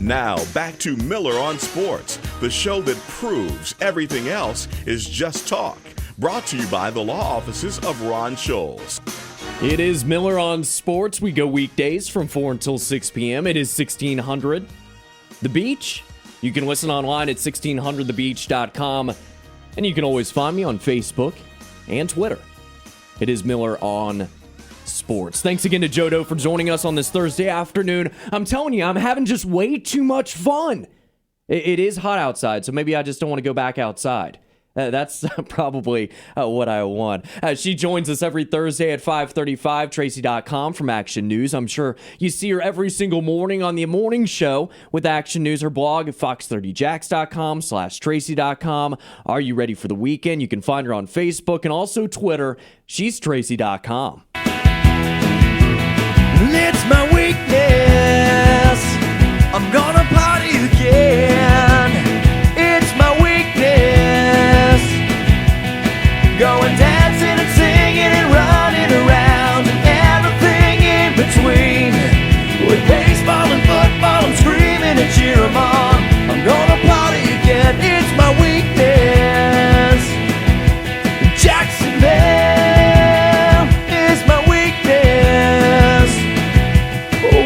Now, back to Miller on Sports, the show that proves everything else is just talk. Brought to you by the law offices of Ron Scholes. It is Miller on Sports. We go weekdays from 4 until 6 p.m. It is 1600 The Beach. You can listen online at 1600thebeach.com. And you can always find me on Facebook and Twitter. It is Miller on Sports. Thanks again to Jodo for joining us on this Thursday afternoon. I'm telling you, I'm having just way too much fun. It is hot outside, so maybe I just don't want to go back outside. That's probably what I want. She joins us every Thursday at 5:35, Tracy.com from Action News. I'm sure you see her every single morning on the morning show with Action News. Her blog at fox30jax.com/Tracy.com. Are you ready for the weekend? You can find her on Facebook and also Twitter. She's Tracy.com. It's my weakness. I'm gonna party again. It's my weakness. Going dancing and singing and running around and everything in between. With baseball and football, I'm screaming and cheer 'em on. I'm gonna party again. It's my weakness. Jacksonville is my weakness.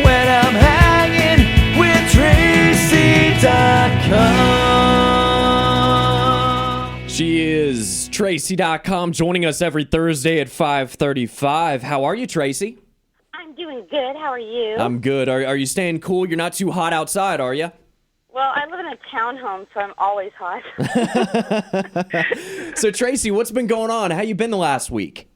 When I'm hanging with Tracy.com. She is Tracy.com, joining us every Thursday at 5:35. How are you, Tracy? I'm doing good. How are you? I'm good. Are you staying cool? You're not too hot outside, are you? Well, I live in a townhome, so I'm always hot. So, Tracy, what's been going on? How you been the last week?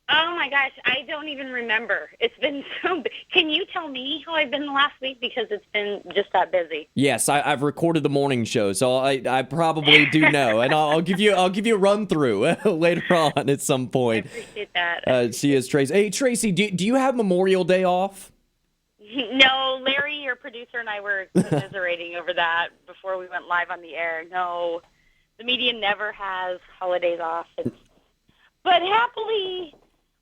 Oh, my gosh. I don't even remember. It's been so... Can you tell me how I've been the last week? Because it's been just that busy. Yes, I've recorded the morning show, so I probably do know, and I'll give you a run through later on at some point. I appreciate that. She is Tracy. Hey, Tracy, do you have Memorial Day off? No, Larry, your producer, and I were commiserating over that before we went live on the air. No, the media never has holidays off. But happily,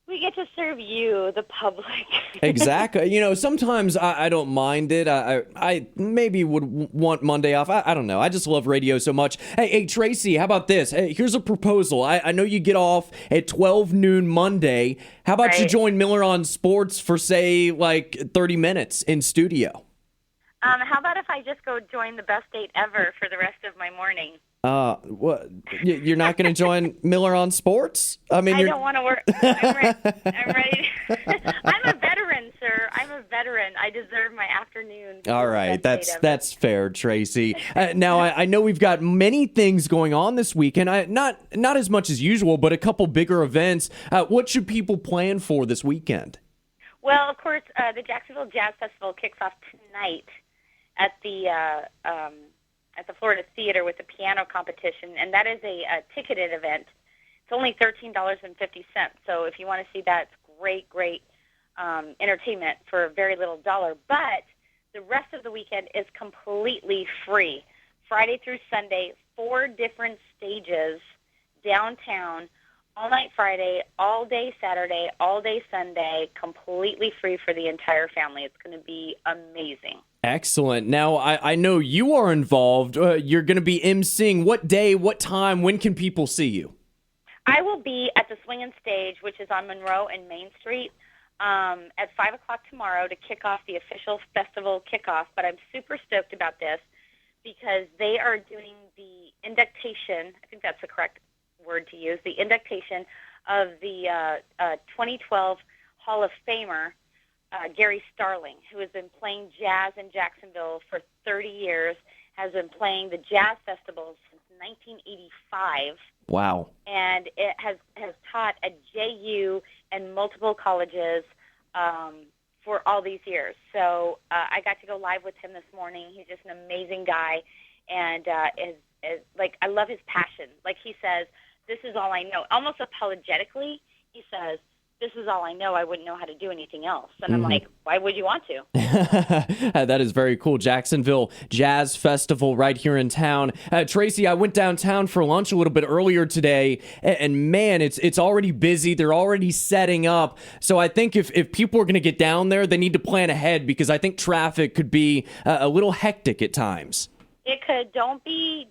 we get to serve you, the public. Exactly. You know, sometimes I don't mind it. I maybe would want Monday off. I don't know. I just love radio so much. Hey, Tracy, how about this? Hey, here's a proposal. I know you get off at 12 noon Monday. How about you join Miller on Sports for, say, like 30 minutes in studio? How about if I just go join the best date ever for the rest of my morning? What? You're not going to join Miller on Sports? I mean, I don't want to work. I'm ready. I'm a veteran, sir. I'm a veteran. I deserve my afternoon. All right, that's fair, Tracy. Now, I know we've got many things going on this weekend. Not as much as usual, but a couple bigger events. What should people plan for this weekend? Well, of course, the Jacksonville Jazz Festival kicks off tonight at the Florida Theater with the piano competition, and that is a ticketed event. It's only $13.50, so if you want to see that, it's great entertainment for a very little dollar. But the rest of the weekend is completely free. Friday through Sunday, 4 different stages downtown, all night Friday, all day Saturday, all day Sunday, completely free for the entire family. It's going to be amazing. Excellent. Now, I know you are involved. You're going to be emceeing. What day, what time, when can people see you? I will be at the Swingin' Stage, which is on Monroe and Main Street, at 5 o'clock tomorrow to kick off the official festival kickoff. But I'm super stoked about this because they are doing the induction, I think that's the correct word to use, the induction of the 2012 Hall of Famer, Gary Starling, who has been playing jazz in Jacksonville for 30 years, has been playing the jazz festivals since 1985. Wow. And it has taught at JU and multiple colleges for all these years. So I got to go live with him this morning. He's just an amazing guy, and is like, I love his passion. Like he says, this is all I know. Almost apologetically, he says, this is all I know. I wouldn't know how to do anything else. And I'm like, why would you want to? That is very cool. Jacksonville Jazz Festival right here in town. Tracy, I went downtown for lunch a little bit earlier today, and man, it's already busy. They're already setting up. So I think if people are going to get down there, they need to plan ahead, because I think traffic could be a little hectic at times. It could. Don't be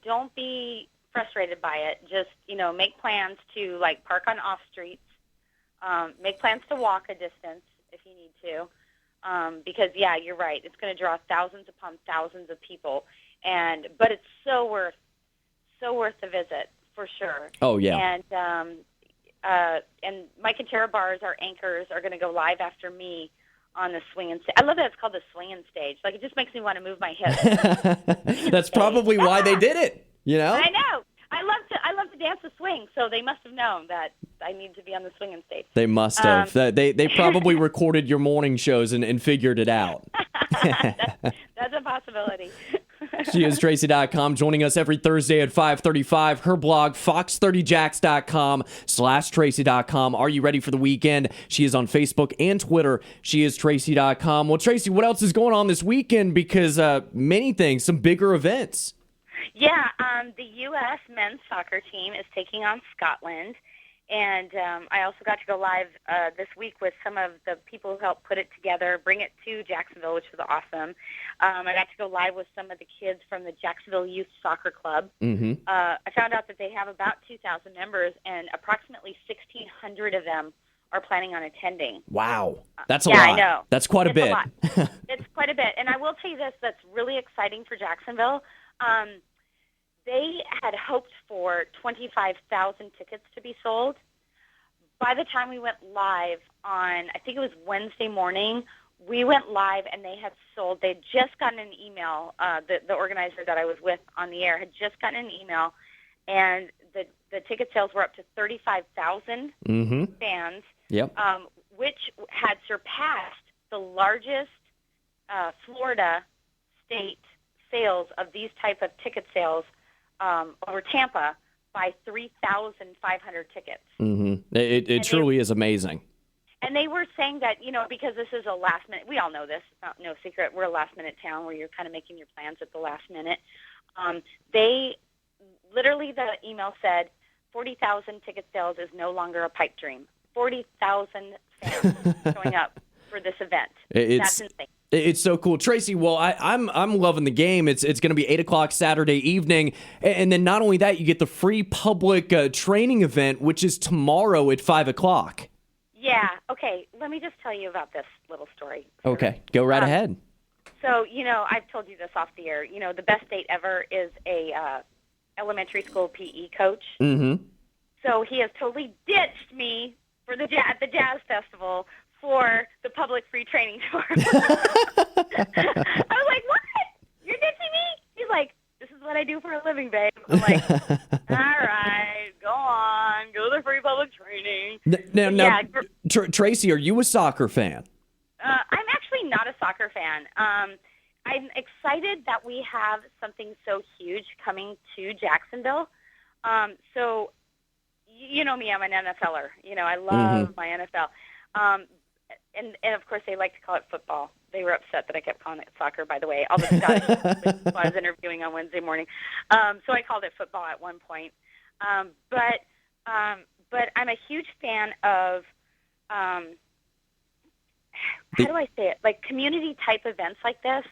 frustrated by it. Just, make plans to, like, park on off streets. Make plans to walk a distance if you need to. Because, yeah, you're right. It's going to draw thousands upon thousands of people. But it's so worth the visit, for sure. Oh, yeah. And Mike and Tara Bars, our anchors, are going to go live after me on the swinging stage. I love that it's called the swinging stage. Like, it just makes me want to move my hips. That's probably why they did it, I know. I love to dance the swing, so they must have known that I need to be on the swinging stage. They must have. They probably recorded your morning shows and figured it out. That's a possibility. She is Tracy.com, joining us every Thursday at 5:35. Her blog, fox30jacks.com/Tracy.com. Are you ready for the weekend? She is on Facebook and Twitter. She is Tracy.com. Well, Tracy, what else is going on this weekend? Because many things, some bigger events. Yeah, the U.S. men's soccer team is taking on Scotland. And I also got to go live this week with some of the people who helped put it together, bring it to Jacksonville, which was awesome. I got to go live with some of the kids from the Jacksonville Youth Soccer Club. I found out that they have about 2,000 members, and approximately 1,600 of them are planning on attending. Wow. That's a lot. Yeah, I know. That's quite a bit. It's quite a bit. And I will tell you this, that's really exciting for Jacksonville. They had hoped for 25,000 tickets to be sold. By the time we went live on, I think it was Wednesday morning, we went live and they had sold. They'd just gotten an email. The organizer that I was with on the air had just gotten an email, and the ticket sales were up to 35,000 fans, which had surpassed the largest Florida state sales of these type of ticket sales over Tampa by 3,500 tickets. It truly is amazing. And they were saying that, because this is a last minute, we all know this, it's not no secret, we're a last minute town where you're kind of making your plans at the last minute. The email said 40,000 ticket sales is no longer a pipe dream. 40,000 fans showing up for this event. That's insane. It's so cool. Tracy, well, I'm loving the game. It's going to be 8 o'clock Saturday evening. And then not only that, you get the free public training event, which is tomorrow at 5 o'clock. Yeah. Okay. Let me just tell you about this little story. Okay. Go right ahead. So, I've told you this off the air. The best date ever is a elementary school PE coach. So he has totally ditched me at the Jazz Festival for the public free training tour. I was like, what? You're ditching me? He's like, this is what I do for a living, babe. I'm like, all right, go on. Go to the free public training. Now, Tracy, are you a soccer fan? I'm actually not a soccer fan. I'm excited that we have something so huge coming to Jacksonville. So, you know me, I'm an NFLer. I love my NFL. And of course, they like to call it football. They were upset that I kept calling it soccer, by the way. All the Scottish people I was interviewing on Wednesday morning. So I called it football at one point. But I'm a huge fan of, how do I say it? Like community-type events like this.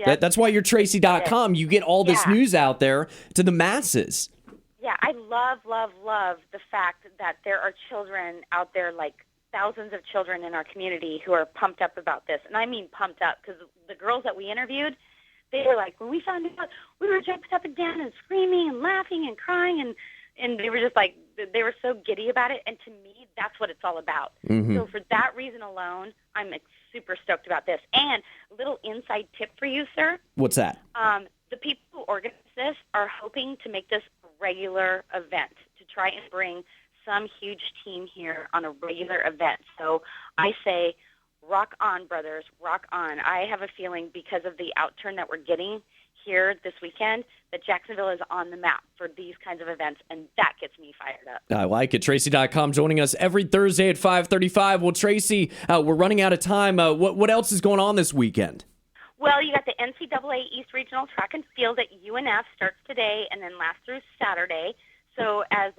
That's why you're Tracy.com. You get all this news out there to the masses. Yeah, I love, love, love the fact that there are children out there, like thousands of children in our community who are pumped up about this. And I mean pumped up, because the girls that we interviewed, they were like, when we found out, we were jumping up and down and screaming and laughing and crying, and they were just like, they were so giddy about it. And to me, that's what it's all about. So for that reason alone, I'm super stoked about this. And a little inside tip for you, sir. What's that? The people who organize this are hoping to make this a regular event, to try and bring some huge team here on a regular event. So I say, rock on, brothers, rock on. I have a feeling because of the outturn that we're getting here this weekend that Jacksonville is on the map for these kinds of events, and that gets me fired up. I like it. Tracy.com joining us every Thursday at 5:35. Well, Tracy, we're running out of time. What else is going on this weekend? Well, you got the NCAA East Regional Track and Field at UNF starts today and then lasts through Saturday. So as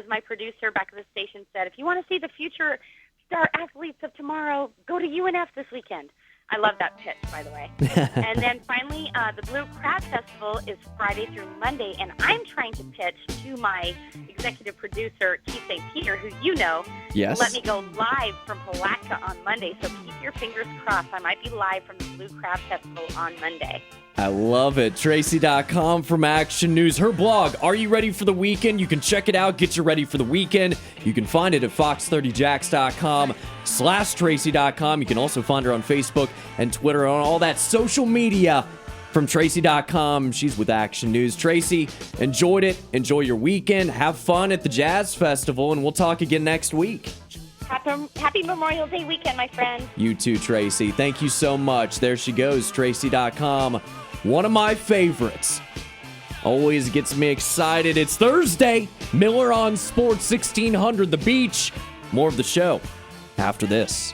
my producer back at the station said, if you want to see the future star athletes of tomorrow, go to UNF this weekend. I love that pitch, by the way. And then finally, the Blue Crab Festival is Friday through Monday, and I'm trying to pitch to my executive producer, Keith St. Peter, who you know, Yes. let me go live from Palatka on Monday. So keep your fingers crossed. I might be live from the Blue Crab Festival on Monday. I love it. Tracy.com from Action News. Her blog, Are You Ready for the Weekend? You can check it out. Get you ready for the weekend. You can find it at fox30jax.com/Tracy.com. You can also find her on Facebook and Twitter and all that social media from Tracy.com. She's with Action News. Tracy, enjoyed it. Enjoy your weekend. Have fun at the Jazz Festival, and we'll talk again next week. Happy Memorial Day weekend, my friend. You too, Tracy. Thank you so much. There she goes, Tracy.com. One of my favorites. Always gets me excited. It's Thursday. Miller on Sports 1600 The Beach. More of the show after this.